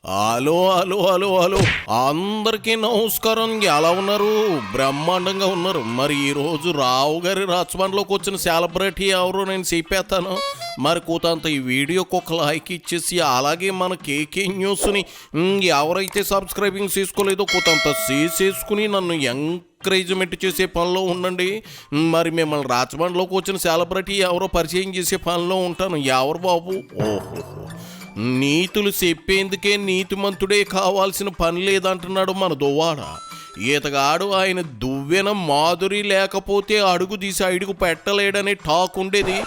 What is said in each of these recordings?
Hello hello hello hello అందరికీ నమస్కారం. ఎలా ఉన్నారు? బ్రహ్మాండంగా ఉన్నారు. మరి ఈరోజు రావు గారి రాజమండ్రిలోకి వచ్చిన సెలబ్రిటీ ఎవరు నేను చెప్పేస్తాను. మరి కూతంత ఈ వీడియోకి ఒక లైక్ ఇచ్చేసి అలాగే మన కేకే న్యూస్ని ఎవరైతే సబ్స్క్రైబింగ్ చేసుకోలేదో కూతంత చేసుకుని నన్ను ఎంకరేజ్మెంట్ చేసే పనిలో ఉండండి. మరి మిమ్మల్ని రాజమండ్రిలోకి వచ్చిన సెలబ్రిటీ ఎవరో పరిచయం చేసే పనిలో ఉంటాను. ఎవరు బాబు? ఓహో, నీతులు చెప్పేందుకే నీతిమంతుడే కావాల్సిన పని లేదంటున్నాడు మన దువ్వాడ. ఈతగాడు ఆయన దువ్వెన మాధురి లేకపోతే అడుగు తీసి అడుగు పెట్టలేడనే టాక్ ఉండేది.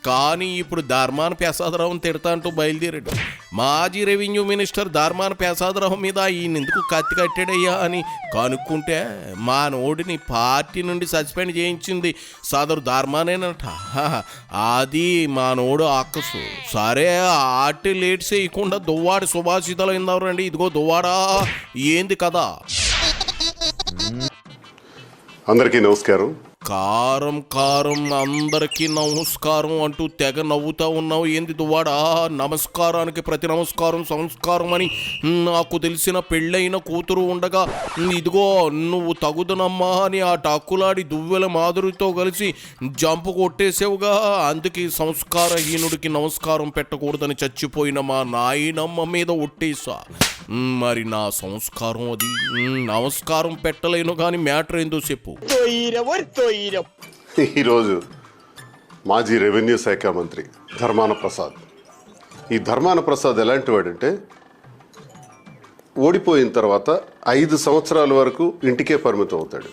కానీ ఇప్పుడు ధర్మాన ప్రసాదరావుని తిడతాంటూ బయలుదేరాడు. మాజీ రెవెన్యూ మినిస్టర్ ధర్మాన ప్రసాదరావు మీద ఈయన ఎందుకు కత్తి కట్టాడయ్యా అని కనుక్కుంటే మా నోడిని పార్టీ నుండి సస్పెండ్ చేయించింది సదరు ధర్మానేనట. అది మా నోడు ఆకసు. సరే ఆటి లేట్ చేయకుండా దువ్వాడి సుభాషితాలు ఏందవరండి. ఇదిగో దువ్వాడా, ఏంది కదా? అందరికీ నమస్కారం. కారం కారం అందరికీ నమస్కారం అంటూ తెగ నవ్వుతా ఉన్నావు ఏంది దువ్వాడా? నమస్కారానికి ప్రతి నమస్కారం సంస్కారం అని నాకు తెలిసిన పెళ్ళైన కూతురు ఉండగా ఇదిగో నువ్వు తగుదనమ్మా అని ఆ టక్కులాడి దువ్వెల మాధురితో కలిసి జంపు కొట్టేసావుగా. అందుకే సంస్కారహీనుడికి నమస్కారం పెట్టకూడదని చచ్చిపోయిన మా నాయనమ్మ మీద ఒట్టేసా. మరి నా సంస్కారం అది. నమస్కారం పెట్టలేను కానీ మ్యాటర్ ఏందో చెప్పు. ఈరోజు మాజీ రెవెన్యూ శాఖ మంత్రి ధర్మాన ప్రసాద్. ఈ ధర్మాన ప్రసాద్ ఎలాంటి వాడంటే ఓడిపోయిన తర్వాత 5 సంవత్సరాల వరకు ఇంటికే పరిమితం అవుతాడు.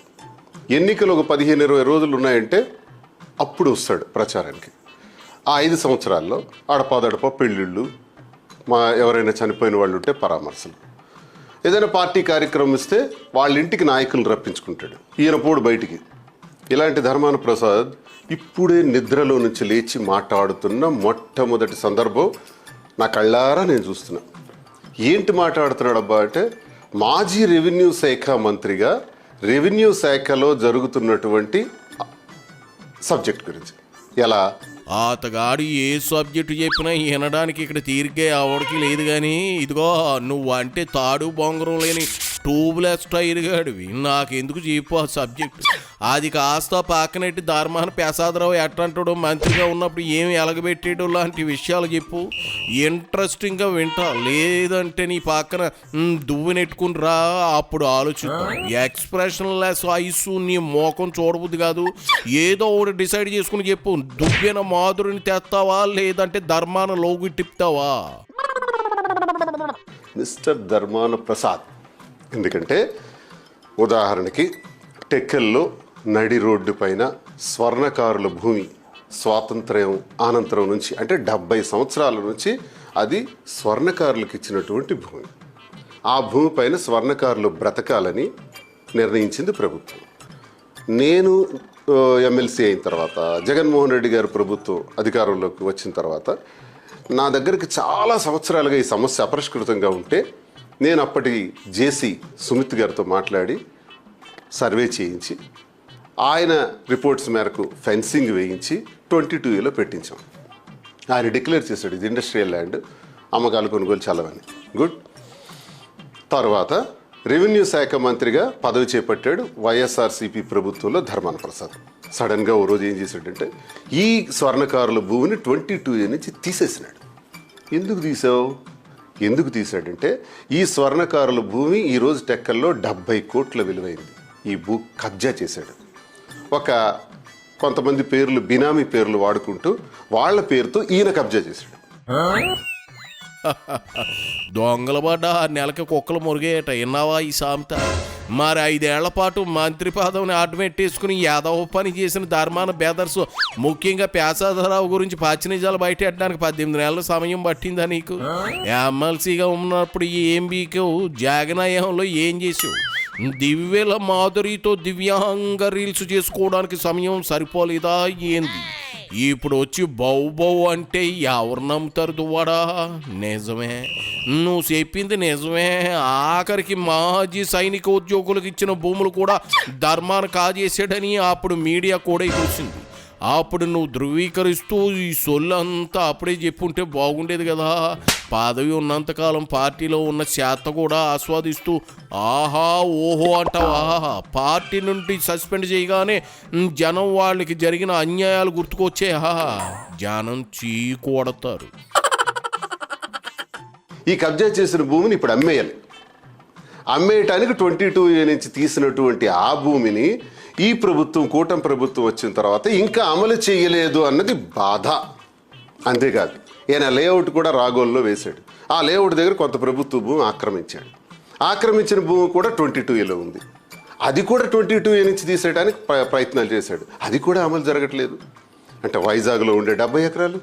ఎన్నికలు ఒక 15-20 రోజులు ఉన్నాయంటే అప్పుడు వస్తాడు ప్రచారానికి. ఆ 5 సంవత్సరాల్లో అడపాదడప పెళ్ళిళ్ళు, ఎవరైనా చనిపోయిన వాళ్ళు ఉంటే పరామర్శలు, ఏదైనా పార్టీ కార్యక్రమం ఇస్తే వాళ్ళ ఇంటికి నాయకులను రప్పించుకుంటాడు. ఈయన పోడు బయటికి. ఇలాంటి ధర్మాన ప్రసాద్ ఇప్పుడే నిద్రలో నుంచి లేచి మాట్లాడుతున్న మొట్టమొదటి సందర్భం నా కళ్ళారా నేను చూస్తున్నా. ఏంటి మాట్లాడుతున్నాడు అబ్బా అంటే, మాజీ రెవెన్యూ శాఖ మంత్రిగా రెవెన్యూ శాఖలో జరుగుతున్నటువంటి సబ్జెక్ట్ గురించి. ఎలా ఆతగాడు ఏ సబ్జెక్టు చెప్పినా వినడానికి ఇక్కడ తీరికే ఆవిడకి లేదు. కానీ ఇదిగో నువ్వు అంటే తాడు బొంగరం లేని ట్యూబ్లెస్ టైర్ గాడివి. నాకెందుకు చెప్పు ఆ సబ్జెక్టు. అది కాస్త పక్కనెట్టి ధర్మాన ప్రసాదరావు ఎట్టంటాడు మంత్రిగా ఉన్నప్పుడు ఏమి ఎలగబెట్టేడు లాంటి విషయాలు చెప్పు. ఇంట్రెస్టింగ్గా వింటా. లేదంటే నీ పక్కన దువ్వు నెట్టుకుని రా, అప్పుడు ఆలోచిద్దాం. ఎక్స్ప్రెషన్ లెస్ ఐస్ నీ మోకం చూడబుద్ది కాదు. ఏదో ఒకటి డిసైడ్ చేసుకుని చెప్పు. దువ్వెన మాధురిని తెస్తావా లేదంటే ధర్మాన లోగు తిప్పుతావా? మిస్టర్ ధర్మాన ప్రసాద్. ఎందుకంటే ఉదాహరణకి టెక్కల్లో నడి రోడ్డు పైన స్వర్ణకారుల భూమి స్వాతంత్ర్యం అనంతరం నుంచి అంటే 70 సంవత్సరాల నుంచి అది స్వర్ణకారులకు ఇచ్చినటువంటి భూమి. ఆ భూమి పైన స్వర్ణకారులు బ్రతకాలని నిర్ణయించింది ప్రభుత్వం. నేను ఎమ్మెల్సీ అయిన తర్వాత, జగన్మోహన్ రెడ్డి గారి ప్రభుత్వం అధికారంలోకి వచ్చిన తర్వాత నా దగ్గరికి చాలా సంవత్సరాలుగా ఈ సమస్య అపరిష్కృతంగా ఉంటే నేను అప్పటి జేసీ సుమిత్ గారితో మాట్లాడి సర్వే చేయించి ఆయన రిపోర్ట్స్ మేరకు ఫెన్సింగ్ వేయించి 22A పెట్టించాం. ఆయన డిక్లేర్ చేశాడు ఇది ఇండస్ట్రియల్ ల్యాండ్, అమ్మకాలు కొనుగోలు చల్లవని. గుడ్. తర్వాత రెవెన్యూ శాఖ మంత్రిగా పదవి చేపట్టాడు వైఎస్ఆర్సీపీ ప్రభుత్వంలో ధర్మాన ప్రసాద్. సడన్గా ఓ రోజు ఏం చేశాడంటే ఈ స్వర్ణకారుల భూమిని 22A నుంచి తీసేసినాడు. ఎందుకు తీశాడంటే ఈ స్వర్ణకారుల భూమి ఈరోజు టెక్కల్లో 70 కోట్ల విలువైంది. ఈ భూ కబ్జా చేశాడు. కొంతమంది పేర్లు, బినామీ పేర్లు వాడుకుంటూ వాళ్ళ పేరుతో ఈయన కబ్జా చేశాడు. దొంగల పడ్డ 6 నెలలకి కుక్కలు మురిగేయట. విన్నావా ఈ సామెత? మరి 5 ఏళ్ల పాటు మంత్రి పదవిని అడ్డుమెట్టేసుకుని యాదవ పని చేసిన ధర్మాన బెదర్స్ ముఖ్యంగా ప్రసాదరావు గురించి పచ్చినిజాలు బయటెట్టడానికి 18 నెలల సమయం పట్టిందా నీకు? ఎమ్మెల్సీగా ఉన్నప్పుడు ఏం బీకావు? జగనయంలో ఏం చేసావు? దివ్యల మాధురితో దివ్యాంగ రీల్స్ చేసుకోవడానికి సమయం సరిపోలేదా ఏంది? ఇప్పుడు వచ్చి బౌ అంటే ఎవరు నమ్ముతారు దువ్వాడా? నిజమే, నువ్వు చెప్పింది నిజమే. ఆఖరికి మాజీ సైనిక ఉద్యోగులకు ఇచ్చిన భూములు కూడా ధర్మాన కాజేసాడని అప్పుడు మీడియా కూడా చూసింది. అప్పుడు నువ్వు ధృవీకరిస్తూ ఈ సొల్లంతా అప్పుడే చెప్పుంటే బాగుండేది కదా. పదవి ఉన్నంతకాలం పార్టీలో ఉన్న శాత కూడా ఆస్వాదిస్తూ ఆహా ఓహో అంటావా? పార్టీ నుండి సస్పెండ్ చేయగానే జనం వాళ్ళకి జరిగిన అన్యాయాలు గుర్తుకొచ్చే జనం చీకొడతారు. ఈ కబ్జా చేసిన భూమిని ఇప్పుడు అమ్మేయాలి. అమ్మేయటానికి 22A నుంచి తీసినటువంటి ఆ భూమిని ఈ ప్రభుత్వం, కూటమి ప్రభుత్వం వచ్చిన తర్వాత ఇంకా అమలు చేయలేదు అన్నది బాధ. అంతేకాదు, ఈయన లేఅవుట్ కూడా రాగోల్లో వేశాడు. ఆ లేఅవుట్ దగ్గర కొంత ప్రభుత్వ భూమి ఆక్రమించాడు. ఆక్రమించిన భూమి కూడా 22Aలో ఉంది. అది కూడా 22A నుంచి తీసేయడానికి ప్రయత్నాలు చేశాడు. అది కూడా అమలు జరగట్లేదు. అంటే వైజాగ్లో ఉండే 70 ఎకరాలు,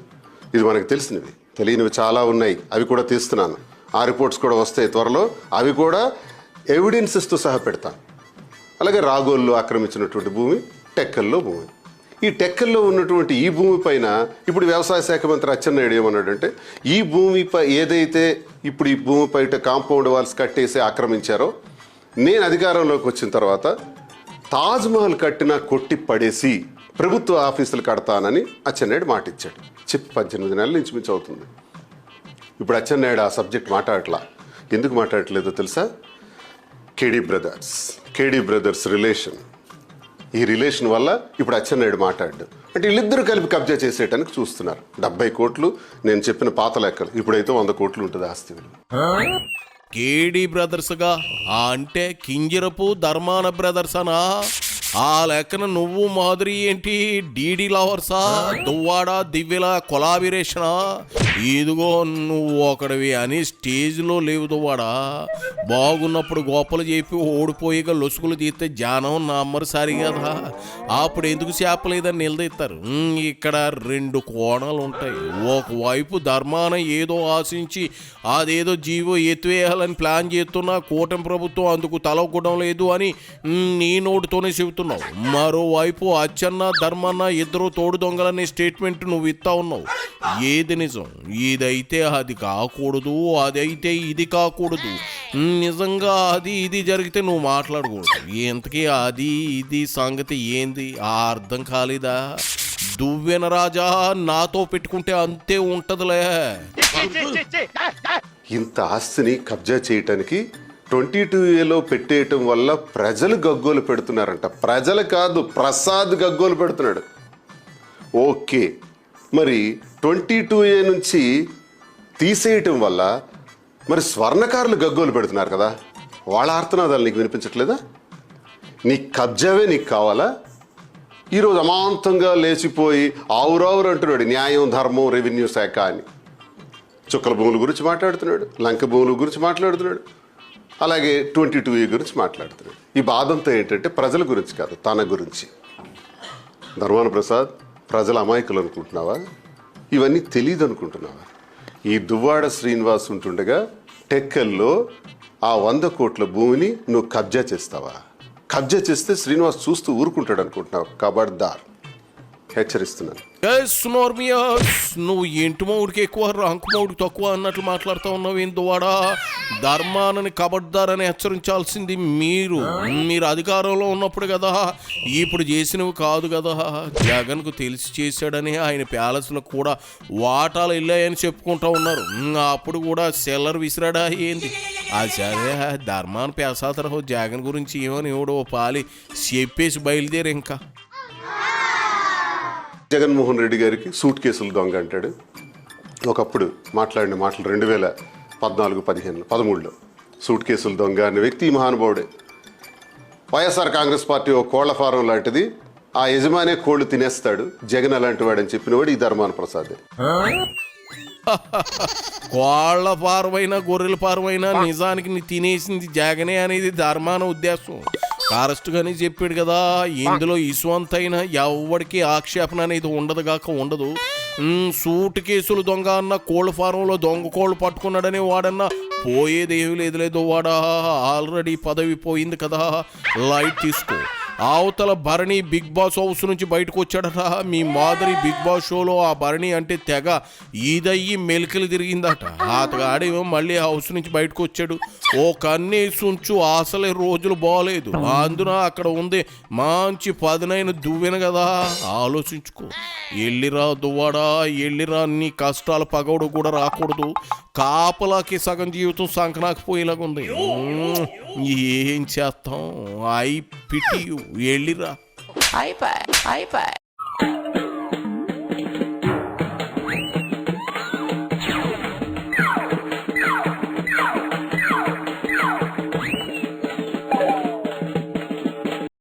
ఇది మనకు తెలిసినవి. తెలియనివి చాలా ఉన్నాయి, అవి కూడా తీస్తున్నాను. ఆ రిపోర్ట్స్ కూడా వస్తాయి త్వరలో. అవి కూడా ఎవిడెన్సెస్తో సహా పెడతాను. అలాగే రాగోల్లో ఆక్రమించినటువంటి భూమి, టెక్కల్లో భూమి. ఈ టెక్కల్లో ఉన్నటువంటి ఈ భూమి పైన ఇప్పుడు వ్యవసాయ శాఖ మంత్రి అచ్చెన్నాయుడు ఏమన్నాడంటే, ఈ భూమిపై ఏదైతే ఇప్పుడు ఈ భూమి పైట కాంపౌండ్ వాల్స్ కట్టేసి ఆక్రమించారో, నేను అధికారంలోకి వచ్చిన తర్వాత తాజ్మహల్ కట్టినా కొట్టి పడేసి ప్రభుత్వ ఆఫీసులు కడతానని అచ్చెన్నాయుడు మాట ఇచ్చాడు. చెప్పి 18 నెలలు ఇంచుమించు అవుతుంది. ఇప్పుడు అచ్చెన్నాయుడు ఆ సబ్జెక్ట్ మాట్లాడట్లా. ఎందుకు మాట్లాడట్లేదో తెలుసా? కేడీ బ్రదర్స్ రిలేషన్. ఈ రిలేషన్ వల్ల ఇప్పుడు అచ్చెన్నాయుడు మాట్లాడు. అంటే వీళ్ళిద్దరూ కలిపి కబ్జా చేసేయటానికి చూస్తున్నారు. 70 కోట్లు నేను చెప్పిన పాత లెక్కలు. ఇప్పుడైతే 100 కోట్లు ఉంటుంది ఆస్తి విలువ. కేడీ బ్రదర్స్గా అంటే కింజరపు ధర్మాన బ్రదర్స్ అనా? ఆ లెక్కన నువ్వు మాధురి ఏంటి డీడీ లవర్సా? దువ్వాడ దివ్యల కొలాబిరేషనా? ఇదిగో నువ్వు ఒకడివి అని స్టేజ్లో లేవు దువ్వాడా. బాగున్నప్పుడు గోపలు చెప్పి ఓడిపోయిగా లొసుగులు తీస్తే జానం నమ్మరు సరి కదా. అప్పుడు ఎందుకు చేపలేదని నిలదీస్తారు. ఇక్కడ 2 కోణాలు ఉంటాయి. ఒకవైపు ధర్మాన ఏదో ఆశించి అదేదో జీవో ఎత్తివేయాలని ప్లాన్ చేస్తున్నా కూటమి ప్రభుత్వం అందుకు తలొగ్గడం లేదు అని నీ నోటితోనే చెబుతున్నావు. మరోవైపు అచ్చెన్న ధర్మన్న ఇద్దరు తోడు దొంగలనే స్టేట్మెంట్ నువ్వు ఇస్తా ఉన్నావు. ఏది నిజం? ఇదైతే అది కాకూడదు, అదైతే ఇది కాకూడదు. నిజంగా అది ఇది జరిగితే నువ్వు మాట్లాడకూడదు. ఎంతకీ అది ఇది సంగతి ఏంది అర్థం కాలేదా? దువ్వెన రాజా నాతో పెట్టుకుంటే అంతే ఉంటదిలే. ఇంత ఆస్తిని కబ్జా చేయటానికి 22Aలో పెట్టేయటం వల్ల ప్రజలు గగ్గోలు పెడుతున్నారంట. ప్రజలు కాదు, ప్రసాద్ గగ్గోలు పెడుతున్నాడు. ఓకే, మరి 22A నుంచి తీసేయటం వల్ల మరి స్వర్ణకారులు గగ్గోలు పెడుతున్నారు కదా, వాళ్ళ ఆర్తనాదాలు నీకు వినిపించట్లేదా? నీ కబ్జావే నీకు కావాలా? ఈరోజు అమాంతంగా లేచిపోయి ఆవురావురు అంటున్నాడు న్యాయం, ధర్మం, రెవెన్యూ శాఖ అని. చుక్కల భూముల గురించి మాట్లాడుతున్నాడు, లంక భూముల గురించి మాట్లాడుతున్నాడు, అలాగే 22A గురించి మాట్లాడుతున్నాడు. ఈ బాధంతో ఏంటంటే ప్రజల గురించి కాదు, తన గురించి. ధర్మాన ప్రసాద్, ప్రజల అమాయకులు అనుకుంటున్నావా? ఇవన్నీ తెలియదు అనుకుంటున్నావా? ఈ దువ్వాడ శ్రీనివాస్ ఉంటుండగా టెక్కల్లో ఆ 100 కోట్ల భూమిని నువ్వు కబ్జా చేస్తావా? కబ్జా చేస్తే శ్రీనివాస్ చూస్తూ ఊరుకుంటాడు అనుకుంటున్నావు? కబడ్దార్, హెచ్చరిస్తున్నాను. నువ్వు ఇంటి మౌడికి ఎక్కువ రంకు మౌడికి తక్కువ అన్నట్లు మాట్లాడుతూ ఉన్నావు. ఎందువాడా ధర్మానని కబడ్దారని హెచ్చరించాల్సింది మీరు అధికారంలో ఉన్నప్పుడు కదా, ఇప్పుడు చేసినవి కాదు కదా. జగన్కు తెలిసి చేశాడని ఆయన ప్యాలెస్లకు కూడా వాటాలు వెళ్ళాయని చెప్పుకుంటా ఉన్నారు. అప్పుడు కూడా సెల్లర్ విసిరాడా ఏంది? అది సరే, ధర్మాన పేసాతరహో జగన్ గురించి ఏమని ఎవడో పాలి చెప్పేసి బయలుదేరి. ఇంకా జగన్మోహన్ రెడ్డి గారికి సూట్ కేసులు దొంగ అంటాడు. ఒకప్పుడు మాట్లాడిన మాటలు 2014, 15, 13లో సూట్ కేసులు దొంగ అనే వ్యక్తి మహానుభావుడే. వైఎస్ఆర్ కాంగ్రెస్ పార్టీ ఒక కోళ్ల ఫారం లాంటిది, ఆ యజమానే కోళ్లు తినేస్తాడు, జగన్ అలాంటి వాడని చెప్పినవాడు ఈ ధర్మాన ప్రసాదే. కోళ్ల పారమైనా గొర్రెల పారమైనా నిజానికి నీ తినేసింది జగనే అనేది ధర్మాన ఉద్దేశం. కారస్ట్గానే చెప్పాడు కదా, ఇందులో ఇసువంతైనా ఎవరికి ఆక్షేపణ అనేది ఉండదు. సూట్ కేసులు దొంగ అన్న కోళ్ళ ఫారంలో దొంగ కోళ్ళు పట్టుకున్నాడని వాడన్నా పోయేదేమీ లేదు. వాడా ఆల్రెడీ పదవి పోయింది కదా, లైట్ తీసుకో. అవతల భరణి బిగ్ బాస్ హౌస్ నుంచి బయటకు వచ్చాడట. మీ మాధురి బిగ్ బాస్ షోలో ఆ భరణి అంటే తెగ ఈదయ్యి మెలికలు తిరిగిందట. అతగాడేమో మళ్ళీ హౌస్ నుంచి బయటకు వచ్చాడు. ఓ కన్నేసి ఉంచు, అసలే రోజులు బాగలేదు. అందున అక్కడ ఉంది మంచి పదునైన దువ్వెన కదా, ఆలోచించుకో. ఎల్లిరా దువ్వాడా, ఎల్లిరా. నీ కష్టాల పగవుడు కూడా రాకూడదు. కాపలాకి సగం జీవితం సంకనాకి పోయేలాగా ఉంది. ఏం చేస్తాం? ఐ పిటి వెళ్ళిరా. అయిపోయి